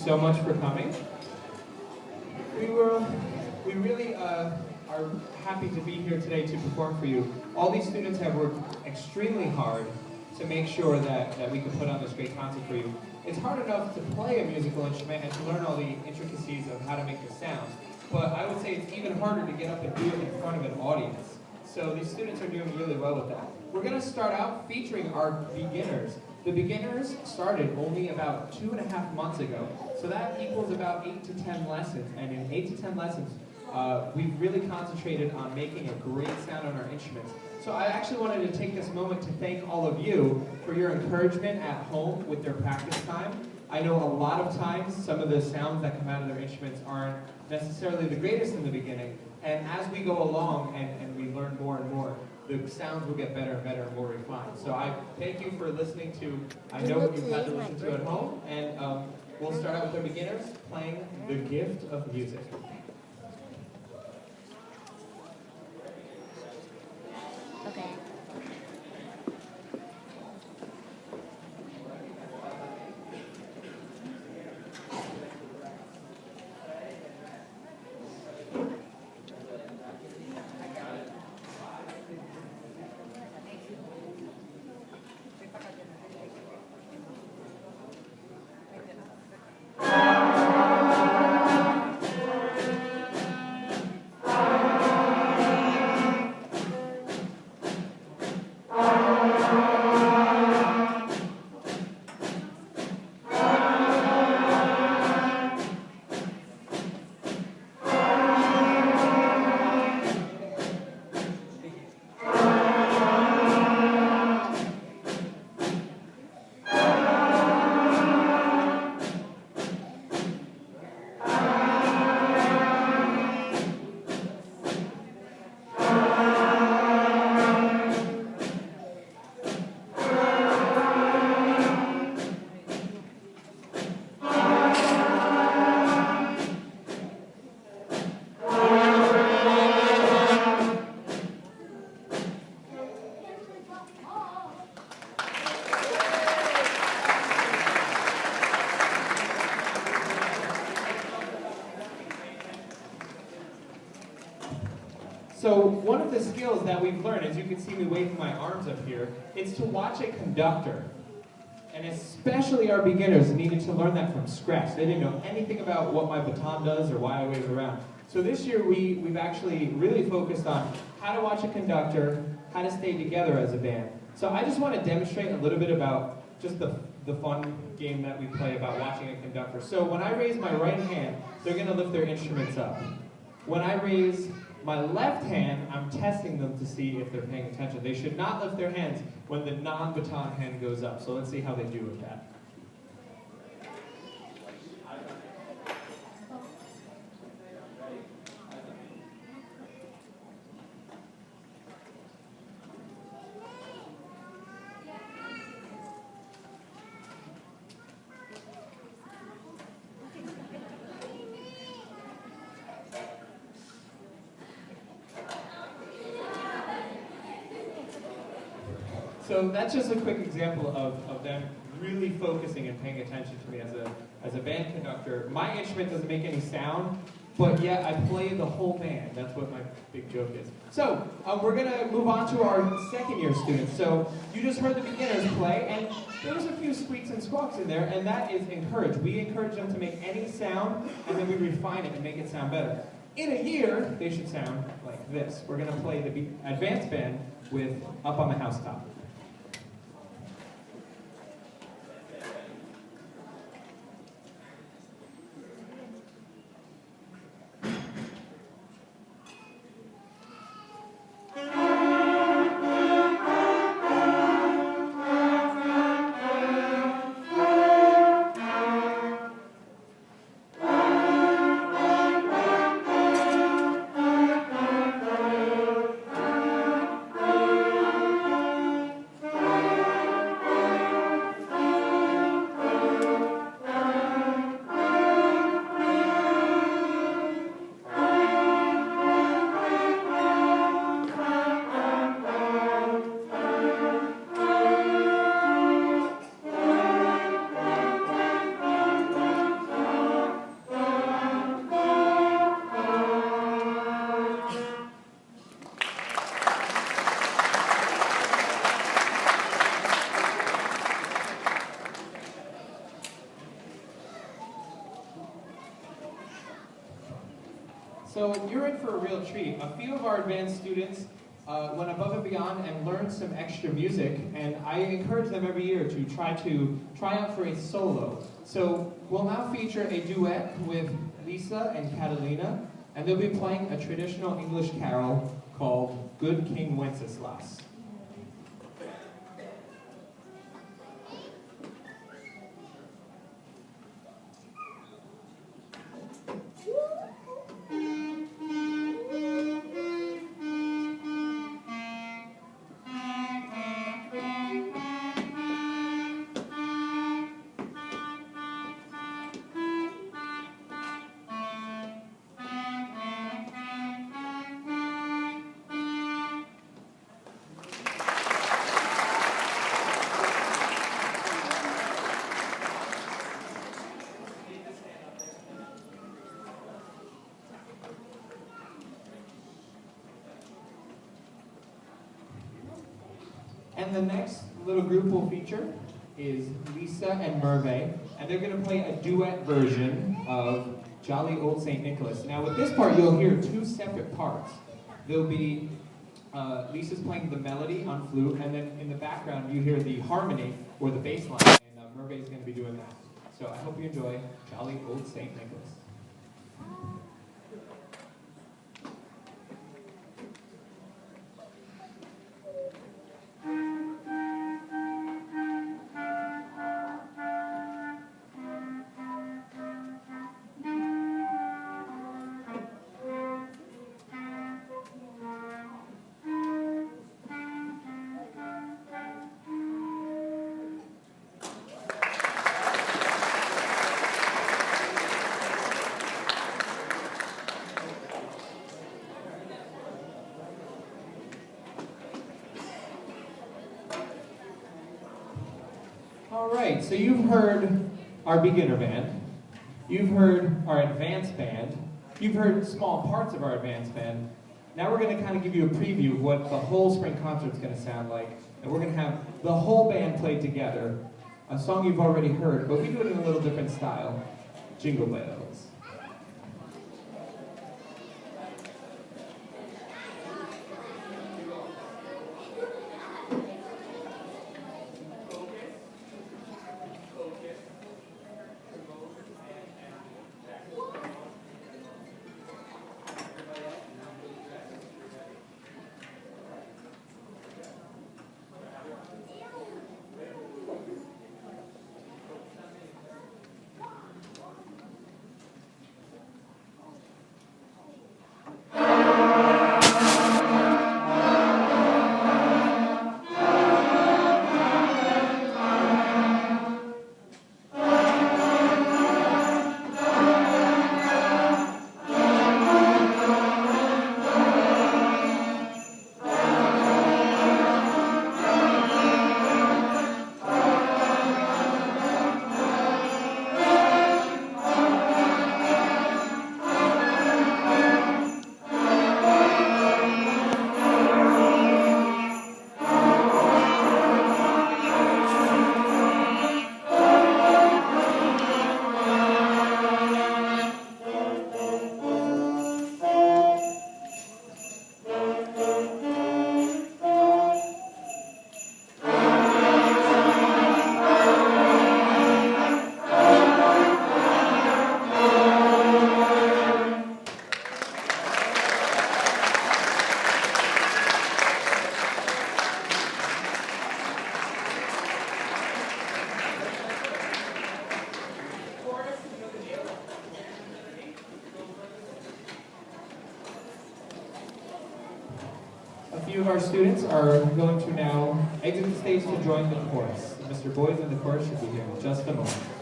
so much for coming. We really are happy to be here today to perform for you. All these students have worked extremely hard to make sure that we can put on this great concert for you. It's hard enough to play a musical instrument and to learn all the intricacies of how to make the sounds, but I would say it's even harder to get up and do it in front of an audience. So these students are doing really well with that. We're going to start out featuring our beginners. The beginners started only about 2.5 months ago, so that equals about 8 to 10 lessons, and in 8 to 10 lessons, we've really concentrated on making a great sound on our instruments. So I actually wanted to take this moment to thank all of you for your encouragement at home with their practice time. I know a lot of times some of the sounds that come out of their instruments aren't necessarily the greatest in the beginning, and as we go along and we learn more and more, the sounds will get better and better and more refined. So I thank you for listening to, I know what you've had to listen to at home, and we'll start out with our beginners playing The Gift of Music. Okay. So one of the skills that we've learned, as you can see me waving my arms up here, is to watch a conductor. And especially our beginners needed to learn that from scratch. They didn't know anything about what my baton does or why I wave it around. So this year we've actually really focused on how to watch a conductor, how to stay together as a band. So I just want to demonstrate a little bit about just the fun game that we play about watching a conductor. So when I raise my right hand, they're going to lift their instruments up. When I raise my left hand, I'm testing them to see if they're paying attention. They should not lift their hands when the non-baton hand goes up. So let's see how they do with that. So that's just a quick example of them really focusing and paying attention to me as a band conductor. My instrument doesn't make any sound, but yet I play the whole band. That's what my big joke is. So we're going to move on to our second year students. So you just heard the beginners play, and there was a few squeaks and squawks in there, and that is encouraged. We encourage them to make any sound, and then we refine it and make it sound better. In a year, they should sound like this. We're going to play the advanced band with Up on the Housetop. So you're in for a real treat. A few of our advanced students went above and beyond and learned some extra music, and I encourage them every year to try out for a solo. So we'll now feature a duet with Lisa and Catalina, and they'll be playing a traditional English carol called Good King Wenceslas. And the next little group we'll feature is Lisa and Merve, and they're going to play a duet version of Jolly Old St. Nicholas. Now with this part, you'll hear two separate parts. There'll be Lisa's playing the melody on flute, and then in the background you hear the harmony or the bass line, and Merve is going to be doing that. So I hope you enjoy Jolly Old St. Nicholas. All right, so you've heard our beginner band, you've heard our advanced band, you've heard small parts of our advanced band. Now we're going to kind of give you a preview of what the whole spring concert's going to sound like, and we're going to have the whole band play together, a song you've already heard, but we do it in a little different style, Jingle Bells. A few of our students are going to now exit the stage to join the chorus. Mr. Boyd and the chorus should be here in just a moment.